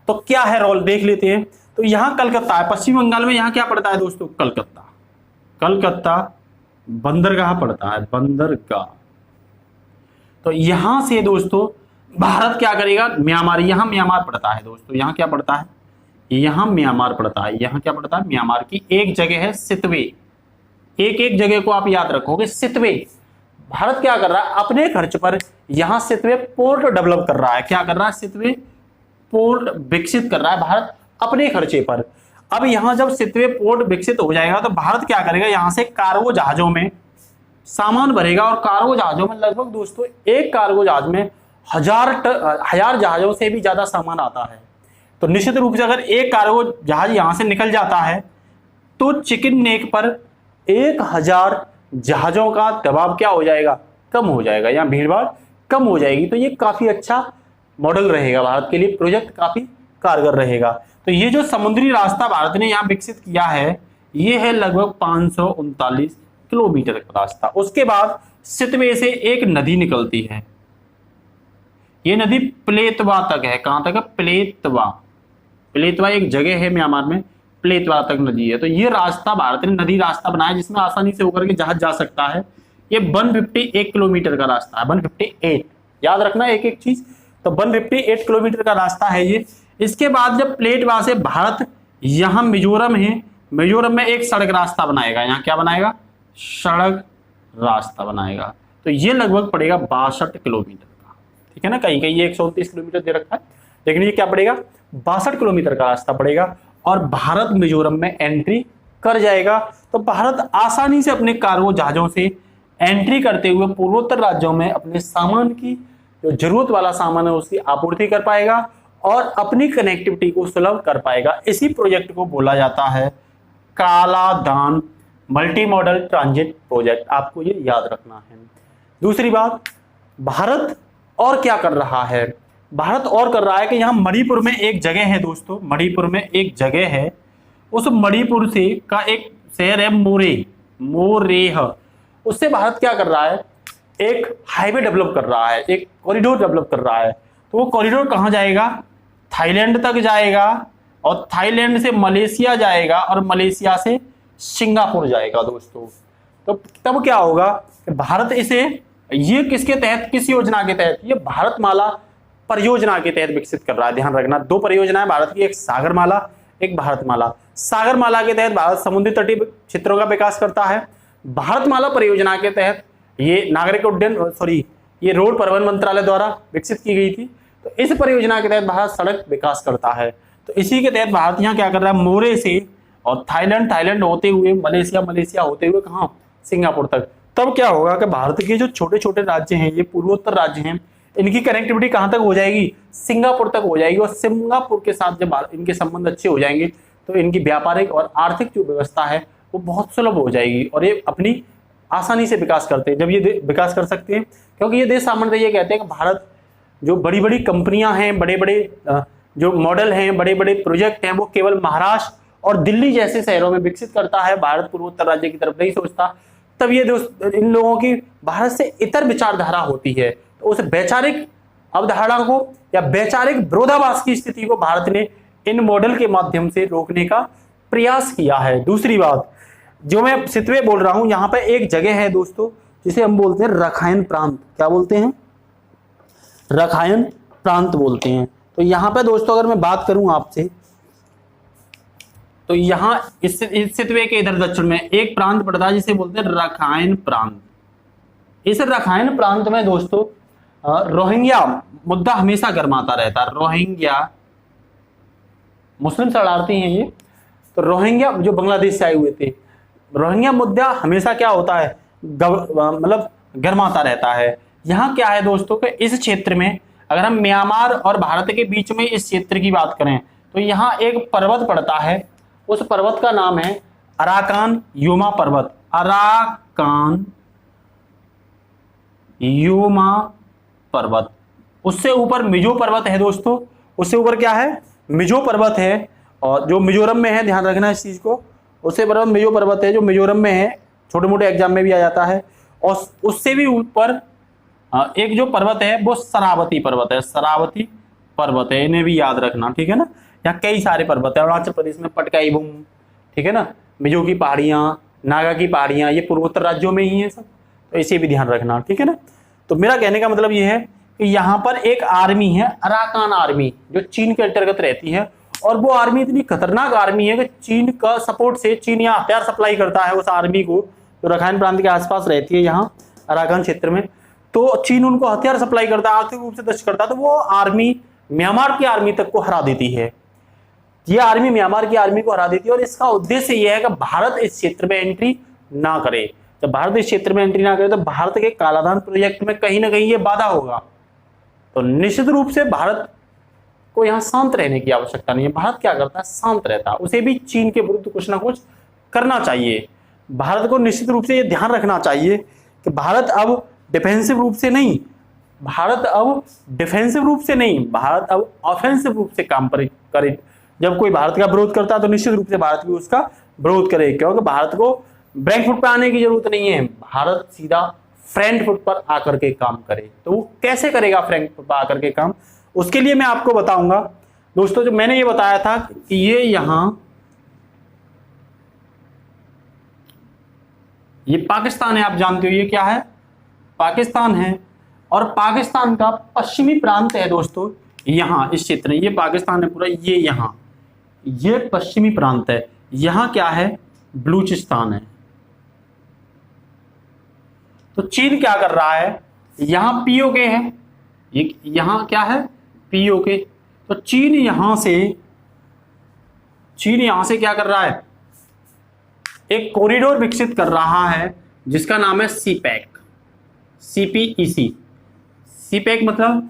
तो क्या है रोल देख लेते हैं। तो यहाँ कलकत्ता है, पश्चिम बंगाल में। यहाँ क्या पड़ता है दोस्तों? कलकत्ता। कलकत्ता बंदरगाह पड़ता है, बंदरगाह। तो यहां से दोस्तों भारत क्या करेगा? म्यांमार, यहां म्यांमार पड़ता है दोस्तों। यहां क्या पड़ता है? यहां म्यांमार पड़ता है। यहां क्या पड़ता है? म्यांमार की एक जगह है सितवे। एक जगह को आप याद रखोगे, सितवे। भारत क्या कर रहा है? अपने खर्च पर यहां सितवे पोर्ट डेवलप कर रहा है। क्या कर रहा है? सितवे पोर्ट विकसित कर रहा है भारत अपने खर्चे पर। अब यहां जब सितवे पोर्ट विकसित हो जाएगा तो भारत क्या करेगा? यहां से कार्गो जहाजों में सामान भरेगा। और कार्गो जहाजों में लगभग दोस्तों एक कार्गो जहाज में हजार जहाजों से भी ज्यादा सामान आता है। तो निश्चित रूप से अगर एक कार्गो जहाज यहां से निकल जाता है तो चिकन नेक पर 1000 जहाजों का दबाव क्या हो जाएगा? कम हो जाएगा, या भीड़भाड़ कम हो जाएगी। तो ये काफी अच्छा मॉडल रहेगा भारत के लिए, प्रोजेक्ट काफी कारगर रहेगा। तो ये जो समुद्री रास्ता भारत ने यहाँ विकसित किया है, ये है लगभग 539 किलोमीटर का रास्ता। उसके बाद सितवे से एक नदी निकलती है। ये नदी प्लेतवा तक है। कहां तक है? प्लेतवा। प्लेतवा एक जगह है म्यांमार में, प्लेतवा तक नदी है। तो ये रास्ता भारत ने नदी रास्ता बनाया जिसमें आसानी से होकर के जहाज जा सकता है। ये 158 किलोमीटर का रास्ता है। 158 याद रखना एक एक चीज। तो 158 किलोमीटर का रास्ता है ये। इसके बाद जब प्लेटवा से भारत यहां मिजोरम है, मिजोरम में एक सड़क रास्ता बनाएगा। यहाँ क्या बनाएगा? सड़क रास्ता बनाएगा। तो ये लगभग पड़ेगा 62 किलोमीटर का, ठीक है ना। कहीं कहीं ये 129 किलोमीटर दे रखा है, लेकिन ये क्या पड़ेगा? 62 किलोमीटर का रास्ता पड़ेगा। और भारत मिजोरम में एंट्री कर जाएगा। तो भारत आसानी से अपने कार्गो जहाजों से एंट्री करते हुए पूर्वोत्तर राज्यों में अपने सामान की, जो जरूरत वाला सामान है, उसकी आपूर्ति कर पाएगा और अपनी कनेक्टिविटी को सुलभ कर पाएगा। इसी प्रोजेक्ट को बोला जाता है Kaladan multi modal transit project. आपको ये याद रखना है। दूसरी बात, भारत और क्या कर रहा है? भारत और कर रहा है कि यहाँ मणिपुर में एक जगह है दोस्तों, मणिपुर में एक जगह है। उस मणिपुर से का एक शहर है मोरेह। उससे भारत क्या कर रहा है? एक हाईवे डेवलप कर रहा है, एक कॉरिडोर डेवलप कर रहा है। तो वो कॉरिडोर कहाँ जाएगा? थाईलैंड तक जाएगा, और थाईलैंड से मलेशिया जाएगा, और मलेशिया से सिंगापुर जाएगा दोस्तों। तो तब क्या होगा? भारत इसे, ये किसके तहत, किस योजना के तहत? ये भारतमाला परियोजना के तहत विकसित कर रहा है। ध्यान रखना, दो परियोजनाएं भारत की, एक सागरमाला, एक भारतमाला। सागरमाला के तहत भारत समुद्री तटीय क्षेत्रों का विकास करता है। भारतमाला परियोजना के तहत ये नागरिक उड्डयन ये रोड परिवहन मंत्रालय द्वारा विकसित की गई थी। तो इस परियोजना के तहत भारत सड़क विकास करता है। तो इसी के तहत भारत यहाँ क्या कर रहा है? मोरे से और थाईलैंड होते हुए मलेशिया होते हुए कहाँ? सिंगापुर तक। तब क्या होगा कि भारत के जो छोटे छोटे राज्य हैं, ये पूर्वोत्तर राज्य हैं, इनकी कनेक्टिविटी कहाँ तक हो जाएगी, सिंगापुर तक हो जाएगी। और सिंगापुर के साथ जब इनके संबंध अच्छे हो जाएंगे तो इनकी व्यापारिक और आर्थिक जो व्यवस्था है वो बहुत सुलभ हो जाएगी और ये अपनी आसानी से विकास करते हैं। जब ये विकास कर सकते हैं, क्योंकि ये देश सामान्यतः ये कहते हैं कि भारत जो बड़ी बड़ी कंपनियां हैं, बड़े बड़े जो मॉडल हैं, बड़े बड़े प्रोजेक्ट हैं, वो केवल महाराष्ट्र और दिल्ली जैसे शहरों में विकसित करता है, भारत पूर्वोत्तर राज्य की तरफ नहीं सोचता। तब ये दोस्त इन लोगों की भारत से इतर विचारधारा होती है, तो उस वैचारिक अवधारणा को या वैचारिक विरोधाभास की स्थिति को भारत ने इन मॉडल के माध्यम से रोकने का प्रयास किया है। दूसरी बात जो मैं सितवे बोल रहा हूं, यहां पर एक जगह है दोस्तों जिसे हम बोलते हैं रखायन प्रांत। क्या बोलते हैं, रखायन प्रांत बोलते हैं। तो यहां पर दोस्तों अगर मैं बात करूं आपसे, तो यहां इस सितवे के इधर दक्षिण में एक प्रांत पड़ता है जिसे बोलते हैं रखायन प्रांत। इस रखायन प्रांत में दोस्तों रोहिंग्या मुद्दा हमेशा गर्माता रहता है। रोहिंग्या मुस्लिम शरणार्थी हैं ये, तो रोहिंग्या जो बांग्लादेश से आए हुए थे, रोहिंग्या मुद्दा हमेशा क्या होता है, मतलब गर्माता रहता है। यहाँ क्या है दोस्तों कि इस क्षेत्र में अगर हम म्यांमार और भारत के बीच में इस क्षेत्र की बात करें तो यहाँ एक पर्वत पड़ता है, उस पर्वत का नाम है अराकान योमा पर्वत। अराकान योमा पर्वत। उससे ऊपर मिजो पर्वत है दोस्तों, उससे ऊपर क्या है, मिजो पर्वत है, और जो मिजोरम में है, ध्यान रखना इस चीज को। उससे पर्वत मिजो पर्वत है जो मिजोरम में है, छोटे मोटे एग्जाम में भी आ जाता है। और उससे भी ऊपर एक जो पर्वत है वो शरावती पर्वत है। शरावती पर्वत है, इन्हें भी याद रखना, ठीक है ना। यहाँ कई सारे पर्वत है, अरुणाचल प्रदेश में पटकाई बुम, ठीक है ना, मिजो की पहाड़ियाँ, नागा की पहाड़ियाँ, ये पूर्वोत्तर राज्यों में ही है सब, तो इसे भी ध्यान रखना, ठीक है ना। तो मेरा कहने का मतलब ये है कि यहाँ पर एक आर्मी है, अराकान आर्मी, जो चीन के अंतर्गत रहती है। और वो आर्मी इतनी खतरनाक आर्मी है कि चीन का सपोर्ट से चीन यहाँ हथियार सप्लाई करता है उस आर्मी को, जो रखाइन प्रांत के आसपास रहती है यहाँ अराकान क्षेत्र में। तो चीन उनको हथियार सप्लाई करता है, आर्थिक रूप से दस्त करता है, तो वो आर्मी म्यांमार की आर्मी तक को हरा देती है। ये आर्मी म्यांमार की आर्मी को हरा देती है और इसका उद्देश्य यह है कि भारत इस क्षेत्र में एंट्री ना करे। जब भारत इस क्षेत्र में एंट्री ना करे तो भारत के कालाधान प्रोजेक्ट में कहीं ना कहीं ये बाधा होगा। तो निश्चित रूप से भारत को यहाँ शांत रहने की आवश्यकता नहीं है। भारत क्या करता है, शांत रहता है। उसे भी चीन के विरुद्ध कुछ ना कुछ करना चाहिए। भारत को निश्चित रूप से ये ध्यान रखना चाहिए कि भारत अब डिफेंसिव रूप से नहीं, भारत अब ऑफेंसिव रूप से काम करे। जब कोई भारत का विरोध करता है तो निश्चित रूप से भारत भी उसका विरोध करे, क्योंकि भारत को बैक फुट पर आने की जरूरत नहीं है। भारत सीधा फ्रंट फुट पर आकर के काम करे। तो वो कैसे करेगा फ्रंट फुट पर आकर के काम, उसके लिए मैं आपको बताऊंगा दोस्तों। जो मैंने ये बताया था कि ये यहाँ ये पाकिस्तान है, आप जानते हो ये क्या है, पाकिस्तान है। और पाकिस्तान का पश्चिमी प्रांत है दोस्तों यहाँ इस क्षेत्र में, ये पाकिस्तान है पूरा, ये यहाँ ये पश्चिमी प्रांत है। यहाँ क्या है, बलूचिस्तान है। तो चीन क्या कर रहा है, यहाँ पीओके है, ये यहाँ क्या है, पीओके। तो चीन यहां से क्या कर रहा है, एक कॉरिडोर विकसित कर रहा है जिसका नाम है सीपैक, CPEC। सीपैक मतलब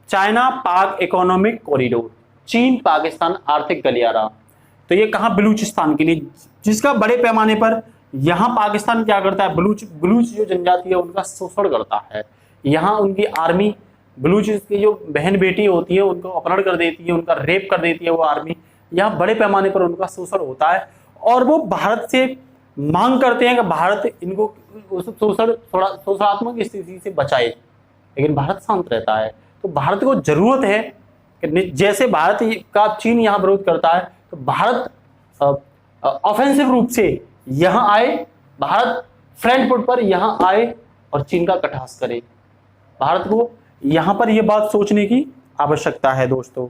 चाइना पाक इकोनॉमिक कॉरिडोर, चीन पाकिस्तान आर्थिक गलियारा। तो ये कहां, बलूचिस्तान के लिए, जिसका बड़े पैमाने पर यहां पाकिस्तान क्या करता है, बलूच जो जनजाति है उनका शोषण करता है। यहां उनकी आर्मी बलूच की जो बहन बेटी होती है उनको अपहरण कर देती है, उनका रेप कर देती है वो आर्मी। यहाँ बड़े पैमाने पर उनका शोषण होता है और वो भारत से मांग करते हैं कि भारत इनको शोषण थोड़ा शोषणात्मक स्थिति से बचाए, लेकिन भारत शांत रहता है। तो भारत को जरूरत है कि जैसे भारत का चीन यहाँ विरोध करता है तो भारत ऑफेंसिव रूप से यहाँ आए, भारत फ्रंट फुट पर यहाँ आए और चीन का कटाक्ष करे। भारत को यहाँ पर यह बात सोचने की आवश्यकता है दोस्तों।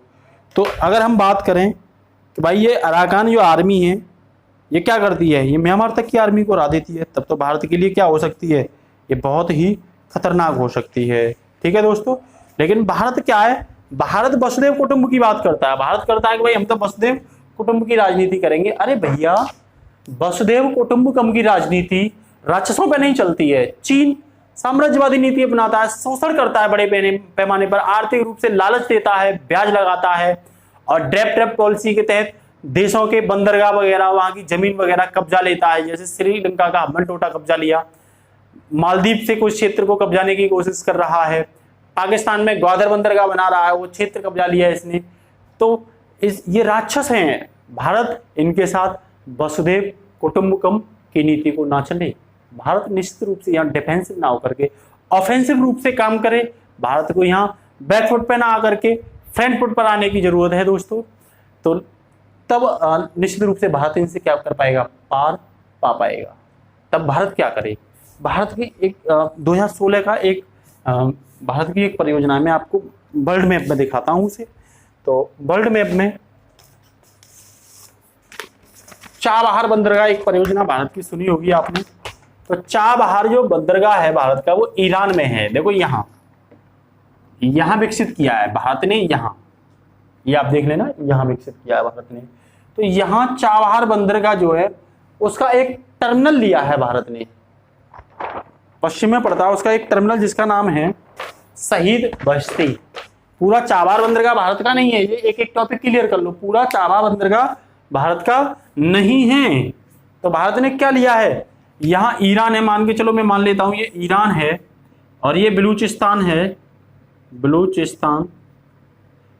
तो अगर हम बात करें कि भाई ये अराकान जो आर्मी है ये क्या करती है, ये म्यांमार तक की आर्मी को हरा देती है, तब तो भारत के लिए क्या हो सकती है, ये बहुत ही खतरनाक हो सकती है। ठीक है दोस्तों, लेकिन भारत क्या है, भारत वसुदेव कुटुंब की बात करता है। भारत करता है कि भाई हम तो वसुदेव कुटुंब की राजनीति करेंगे। अरे भैया, वसुदेव कुटुंबकम की राजनीति राक्षसों पे नहीं चलती है। चीन साम्राज्यवादी नीति अपनाता है, शोषण करता है बड़े पैमाने पर, आर्थिक रूप से लालच देता है, ब्याज लगाता है, और ड्रैप पॉलिसी के तहत देशों के बंदरगाह वगैरह, वहां की जमीन वगैरह कब्जा लेता है। जैसे श्रीलंका का हम्बन टोटा कब्जा लिया, मालदीव से कुछ क्षेत्र को कब्जाने की कोशिश कर रहा है, पाकिस्तान में ग्वादर बंदरगाह बना रहा है, वो क्षेत्र कब्जा लिया है इसने। तो ये राक्षस हैं। भारत इनके साथ वसुधैव कुटुंबकम की नीति को ना चले। भारत निश्चित रूप से यहाँ डिफेंसिव ना होकर के ऑफेंसिव रूप से काम करे। भारत को यहाँ बैकफुट पे ना आकर के फ्रंट फुट पर आने की जरूरत है दोस्तों। तो तब निश्चित रूप से भारत इनसे क्या कर पाएगा, पार पा पाएगा। तब भारत क्या करे, भारत की एक 2016 का एक भारत की एक परियोजना मैं आपको वर्ल्ड मैप में दिखाता हूं उसे। तो वर्ल्ड मैप में चाबहार बंदरगाह एक परियोजना भारत की सुनी होगी आपने। तो चाबहार जो बंदरगाह है भारत का, वो ईरान में है। देखो यहां विकसित किया है भारत ने, ये आप देख लेना, यहां विकसित किया है भारत ने। तो यहां चाबहार बंदरगाह जो है उसका एक टर्मिनल लिया है भारत ने, पश्चिम में पड़ता है उसका एक टर्मिनल जिसका नाम है शहीद बस्ती। पूरा चाबहार बंदरगाह भारत का नहीं है, ये एक एक टॉपिक क्लियर कर लो। पूरा चाबहार बंदरगाह भारत का नहीं है। तो भारत ने क्या लिया है, यहां ईरान है, मान के चलो, मैं मान लेता हूं ये ईरान है और ये बलूचिस्तान है, बलूचिस्तान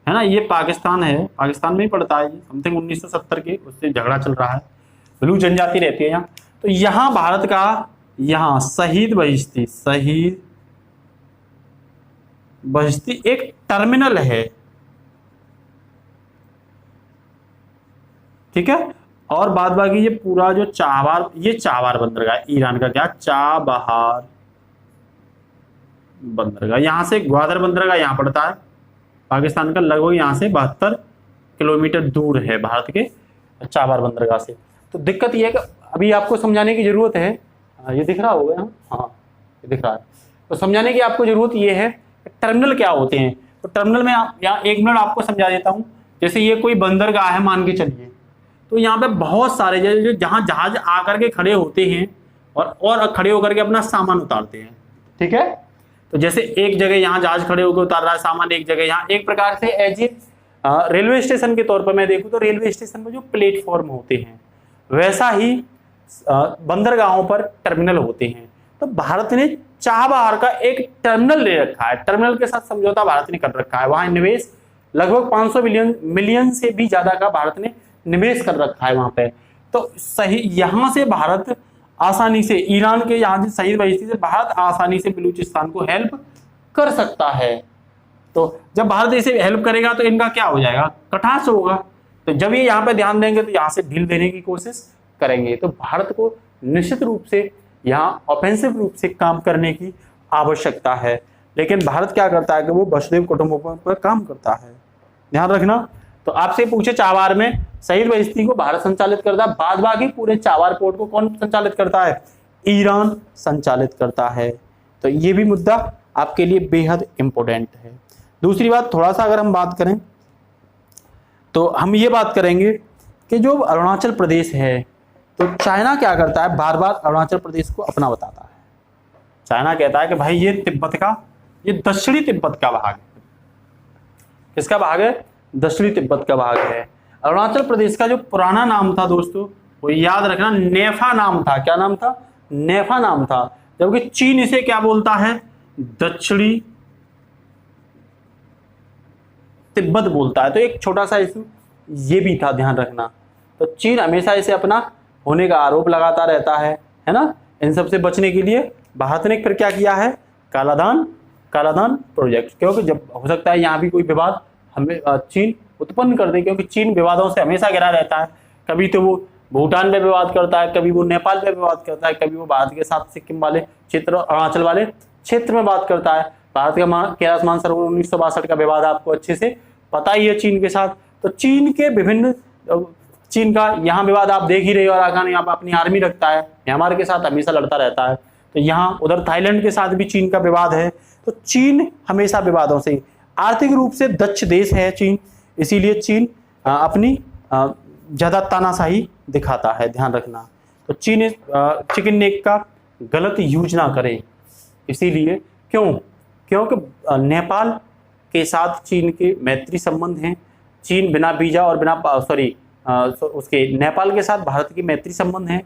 है ना, ये पाकिस्तान है, पाकिस्तान में ही पड़ता है, समथिंग 1970 के उससे झगड़ा चल रहा है, बलूच जनजाति रहती है यहाँ। तो यहाँ भारत का यहाँ शहीद बस्ती एक टर्मिनल है, ठीक है। और बाद बाकी ये पूरा जो चाबहार बंदरगाह ईरान का, क्या चाबहार बंदरगाह, यहां से ग्वादर बंदरगाह यहां पड़ता है पाकिस्तान का, लगभग यहां से 72 किलोमीटर दूर है भारत के चाबहार बंदरगाह से। तो दिक्कत ये है कि अभी आपको समझाने की जरूरत है, ये दिख रहा होगा, हाँ ये दिख रहा है। तो समझाने की आपको जरूरत ये है टर्मिनल क्या होते हैं। तो टर्मिनल में यहाँ 1 मिनट आपको समझा देता हूँ। जैसे ये कोई बंदरगाह है मान के चलिए, तो यहाँ पे बहुत सारे जहाँ जहाज आकर के खड़े होते हैं और खड़े होकर के अपना सामान उतारते हैं, ठीक है। तो जैसे एक जगह यहाँ जहाज खड़े होकर उतार रहा है सामान, एक जगह यहाँ, एक प्रकार से एज ए रेलवे स्टेशन के तौर पर मैं देखूँ तो रेलवे स्टेशन में जो प्लेटफॉर्म होते हैं वैसा ही बंदरगाहों पर टर्मिनल होते हैं। तो भारत ने चाबहार का एक टर्मिनल ले रखा है, टर्मिनल के साथ समझौता भारत ने कर रखा है। वहां निवेश लगभग 500 मिलियन से भी ज्यादा का भारत ने निवेश कर रखा है वहां पे। तो सही यहां से भारत आसानी से ईरान के यहाँ से शहीद बस्ती से भारत आसानी से बलूचिस्तान को हेल्प कर सकता है। तो जब भारत इसे हेल्प करेगा तो इनका क्या हो जाएगा, कटाक्ष होगा। तो जब ये यहाँ पे ध्यान देंगे तो यहाँ से ढील देने की कोशिश करेंगे। तो भारत को निश्चित रूप से यहाँ ऑफेंसिव रूप से काम करने की आवश्यकता है। लेकिन भारत क्या करता है कि वो वसुधैव कुटुंबकम पर काम करता है, ध्यान रखना। तो आपसे पूछे चाबहार में शहीद बस्ती को भारत संचालित करता है, बाद बाकी पूरे चाबहार पोर्ट को कौन संचालित करता है, ईरान संचालित करता है। तो ये भी मुद्दा आपके लिए बेहद इंपॉर्टेंट है। दूसरी बात, थोड़ा सा अगर हम बात करें तो हम ये बात करेंगे कि जो अरुणाचल प्रदेश है, तो चाइना क्या करता है, बार बार अरुणाचल प्रदेश को अपना बताता है। चाइना कहता है कि भाई ये तिब्बत का, ये दक्षिणी तिब्बत का भाग है। किसका भाग है, दक्षिणी तिब्बत का भाग है। अरुणाचल प्रदेश का जो पुराना नाम था दोस्तों, वो याद रखना, नेफा नाम था। क्या नाम था, नेफा नाम था। जबकि चीन इसे क्या बोलता है, दक्षिणी तिब्बत बोलता है। तो एक छोटा सा इशू ये भी था, ध्यान रखना। तो चीन हमेशा इसे अपना होने का आरोप लगाता रहता है ना। इन सब से बचने के लिए भारत ने फिर क्या किया है, कालादान प्रोजेक्ट, क्योंकि जब हो सकता है यहाँ भी कोई विवाद हमें चीन उत्पन्न कर दे, क्योंकि चीन विवादों से हमेशा घिरा रहता है। कभी तो वो भूटान पे विवाद करता है, कभी वो नेपाल पे विवाद करता है, कभी वो भारत के साथ सिक्किम वाले क्षेत्र, अरुणाचल वाले क्षेत्र में बात करता है। भारत का कैलाश मानसरोवर 1962 का विवाद आपको अच्छे से पता ही है चीन के साथ। तो चीन के विभिन्न, चीन का यहाँ विवाद आप देख ही रहे हो, और यहाँ अपनी आर्मी रखता है, म्यांमार के साथ हमेशा लड़ता रहता है। तो यहाँ उधर थाईलैंड के साथ भी चीन का विवाद है। तो चीन हमेशा विवादों से, आर्थिक रूप से दक्ष देश है चीन, इसीलिए चीन अपनी ज्यादा तानाशाही दिखाता है, ध्यान रखना। तो चीन चिकन नेक का गलत यूज ना करे, इसीलिए क्योंकि नेपाल के साथ चीन के मैत्री संबंध हैं। चीन बिना वीजा और बिना उसके नेपाल के साथ भारत की मैत्री संबंध हैं।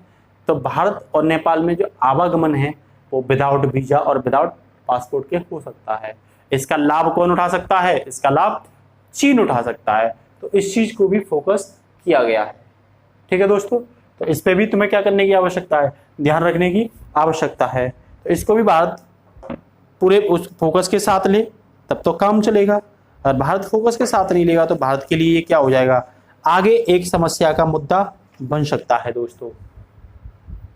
तो भारत और नेपाल में जो आवागमन है वो विदाउट वीजा और विदाउट पासपोर्ट के हो सकता है। इसका लाभ कौन उठा सकता है? इसका लाभ चीन उठा सकता है। तो इस चीज को भी फोकस किया गया है। ठीक है दोस्तों, तो इस पे भी तुम्हें क्या करने की आवश्यकता है? ध्यान रखने की आवश्यकता है। तो इसको भी भारत पूरे उस फोकस के साथ ले तब तो काम चलेगा। और भारत फोकस के साथ नहीं लेगा तो भारत के लिए ये क्या हो जाएगा? आगे एक समस्या का मुद्दा बन सकता है दोस्तों।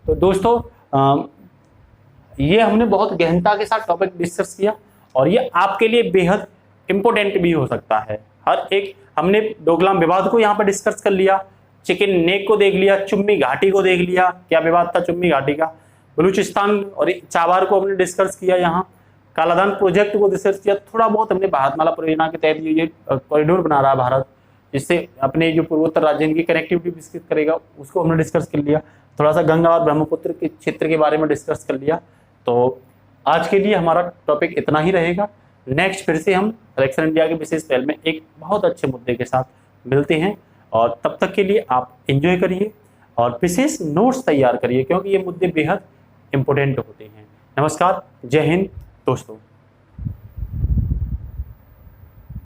तो दोस्तों ये हमने बहुत गहनता के साथ टॉपिक डिस्कस किया और ये आपके लिए बेहद इंपॉर्टेंट भी हो सकता है। हर एक हमने डोकलाम विवाद को यहाँ पर डिस्कस कर लिया, चिकन नेक को देख लिया, चुम्मी घाटी को देख लिया, क्या विवाद था चुम्मी घाटी का, बलूचिस्तान और चाबार को हमने डिस्कस किया, यहाँ कालादान प्रोजेक्ट को डिस्कस किया, थोड़ा बहुत हमने भारतमाला परियोजना के तहत ये कॉरिडोर बना रहा है भारत, जिससे अपने जो पूर्वोत्तर राज्य की कनेक्टिविटी विकसित करेगा, उसको हमने डिस्कस कर लिया। थोड़ा सा गंगा और ब्रह्मपुत्र के क्षेत्र के बारे में डिस्कस कर लिया। तो आज के लिए हमारा टॉपिक इतना ही रहेगा। नेक्स्ट फिर से हम इलेक्शन इंडिया के विशेष पहल में एक बहुत अच्छे मुद्दे के साथ मिलते हैं और तब तक के लिए आप एंजॉय करिए और विशेष नोट्स तैयार करिए क्योंकि ये मुद्दे बेहद इंपॉर्टेंट होते हैं। नमस्कार, जय हिंद दोस्तों।